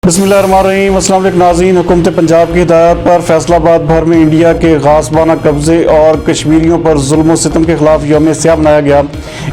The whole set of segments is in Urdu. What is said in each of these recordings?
بسم اللہ الرحمن الرحیم۔ السلام علیکم ناظرین، حکومت پنجاب کی ہدایت پر فیصل آباد بھرمیں انڈیا کے غاصبانہ قبضے اور کشمیریوں پر ظلم و ستم کے خلاف یوم سیاہ منایا گیا۔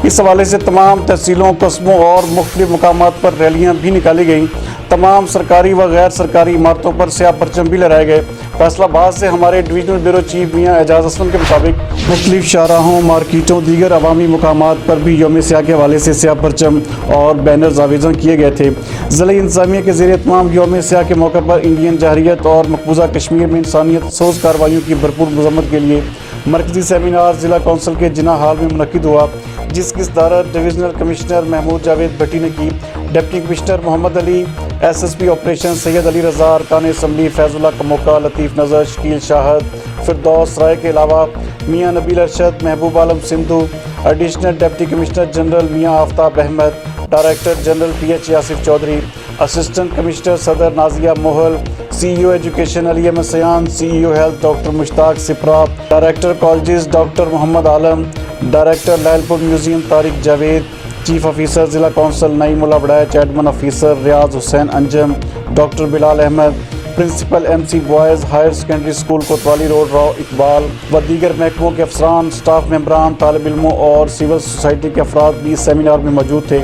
اس حوالے سے تمام تحصیلوں، قصبوں اور مختلف مقامات پر ریلیاں بھی نکالی گئیں۔ تمام سرکاری و غیر سرکاری عمارتوں پر سیاہ پرچم بھی لہرائے گئے۔ فیصل آباد سے ہمارے ڈویژنل بیورو چیف میاں اعجاز اسلم کے مطابق مختلف شاہراہوں، مارکیٹوں، دیگر عوامی مقامات پر بھی یوم سیاہ کے حوالے سے سیاہ پرچم اور بینرز آویزاں کیے گئے تھے۔ ضلع انتظامیہ کے زیر اہتمام یوم سیاہ کے موقع پر انڈین جارحیت اور مقبوضہ کشمیر میں انسانیت سوز کارروائیوں کی بھرپور مذمت کے لیے مرکزی سیمینار ضلع کونسل کے جناح ہال میں منعقد ہوا، جس کی صدارت ڈویژنل کمشنر محمود جاوید بھٹی نے کی۔ ڈپٹی کمشنر محمد علی، ایس ایس پی آپریشن سید علی رضا، ارکان اسمبلی فیض اللہ کموکا، لطیف نظر، شکیل شاہد، فردوس رائے کے علاوہ میاں Nabeel Arshad, Mehboob Alam Sandhu, additional deputy commissioner general Mian Aftab Ahmed, director general P H Asif Chaudhry, assistant commissioner Saddar Nazia Mohal, C E O education Ali Ahmed Siyan, C E O health doctor Mushtaq Supra, director colleges doctor Muhammad Alam, director Lyallpur museum Tariq Javed, chief officer ضلع council Naeem Ullah Baraich, admin officer Riaz Hussain Anjum, doctor Bilal Ahmed, principal M C boys higher secondary school کوتوالی road Rao Iqbal و دیگر محکموں کے افسران، سٹاف ممبران، طالب علموں اور سول سوسائٹی کے افراد بھی اس سیمینار میں موجود تھے۔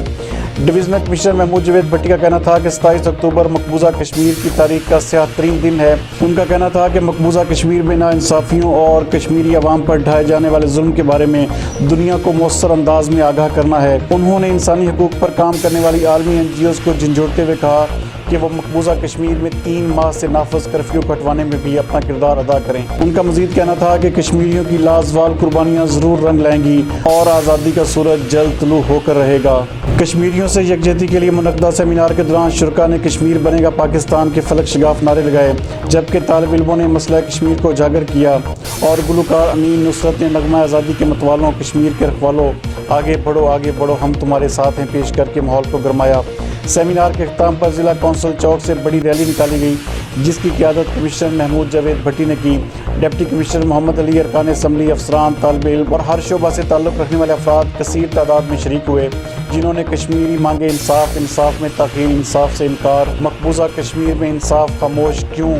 ڈویژنل کمشنر محمود جاوید بھٹی کا کہنا تھا کہ 27 اکتوبر مقبوضہ کشمیر کی تاریخ کا سیاہ ترین دن ہے۔ ان کا کہنا تھا کہ مقبوضہ کشمیر میں ناانصافیوں اور کشمیری عوام پر ڈھائے جانے والے ظلم کے بارے میں دنیا کو مؤثر انداز میں آگاہ کرنا ہے۔ انہوں نے انسانی حقوق پر کام کرنے والی عالمی این جی اوز کو جھنجھوڑتے ہوئے کہا کہ وہ مقبوضہ کشمیر میں 3 ماہ سے نافذ کرفیو کو ہٹوانے میں بھی اپنا کردار ادا کریں۔ ان کا مزید کہنا تھا کہ کشمیریوں کی لازوال قربانیاں ضرور رنگ لائیں گی اور آزادی کا سورج جلد طلوع ہو کر رہے گا۔ کشمیریوں سے یکجہتی کے لیے منعقدہ سیمینار کے دوران شرکاء نے کشمیر بنے گا پاکستان کے فلک شگاف نعرے لگائے، جبکہ طالب علموں نے مسئلہ کشمیر کو اجاگر کیا اور گلوکار امین نصرت نے نغمہ آزادی کے متوالوں، کشمیر کے رکھوالوں، آگے بڑھو ہم تمہارے ساتھ ہیں پیش کر کے ماحول کو گرمایا۔ سیمینار کے اختتام پر ضلع کونسل چوک سے بڑی ریلی نکالی گئی، جس کی قیادت کمشنر محمود جاوید بھٹی نے کی۔ ڈپٹی کمشنر محمد علی، ارکان اسمبلی، افسران، طالب علم اور ہر شعبہ سے تعلق رکھنے والے افراد کثیر تعداد میں شریک ہوئے، جنہوں نے کشمیری مانگے انصاف میں تاخیر، انصاف سے انکار، مقبوضہ کشمیر میں انصاف خاموش کیوں،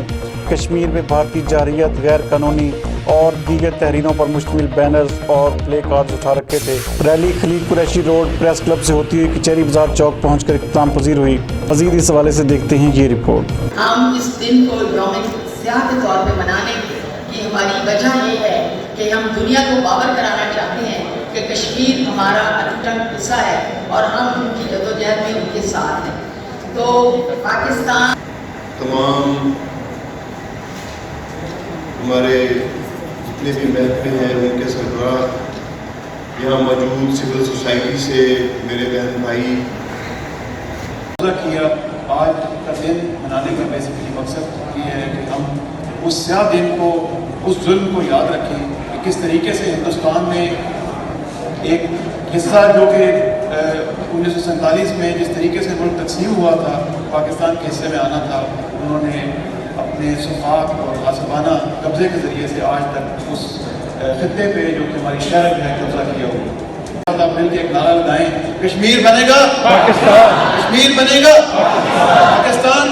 کشمیر میں بھارتی جارحیت غیر قانونی اور دیگر تحریروں پر مشتمل بینرز اور پلے کارڈز اٹھا رکھے تھے۔ ریلی خلیل قریشی روڈ پریس کلب سے ہوتی ہوئی کچہری بازار چوک پہنچ کر اختتام پذیر ہوئی۔ مزید اس حوالے سے دیکھتے ہیں یہ رپورٹ۔ ہم اس دن کو یوم سیاہ کے طور پہ منانے کی ہماری وجہ یہ ہے کہ ہم دنیا کو باور کرانا چاہتے ہیں کہ کشمیر ہمارا انٹنگ حصہ ہے اور ہم ان کی جدوجہد میں ان کے ساتھ ہیں۔ تو پاکستان تمام ہمارے جتنے بھی محکمے ہیں ان کے سربراہ، یہاں موجود سول سوسائٹی سے میرے بہن بھائی کیا، آج کا دن منانے کا بیسیکلی مقصد یہ ہے کہ ہم اس سیاہ دن کو، اس ظلم کو یاد رکھیں کہ کس طریقے سے ہندوستان میں ایک حصہ جو کہ 1947 میں جس طریقے سے ملک تقسیم ہوا تھا، پاکستان کے حصے میں آنا تھا، انہوں نے اپنے صفات اور غاصبانہ قبضے کے ذریعے سے آج تک اس خطے پہ جو کہ ہماری شہر میں ہے قبضہ کیا ہوا۔ مل کے ایک نعرہ لگائیں، کشمیر بنے گا پاکستان، کشمیر بنے گا پاکستان۔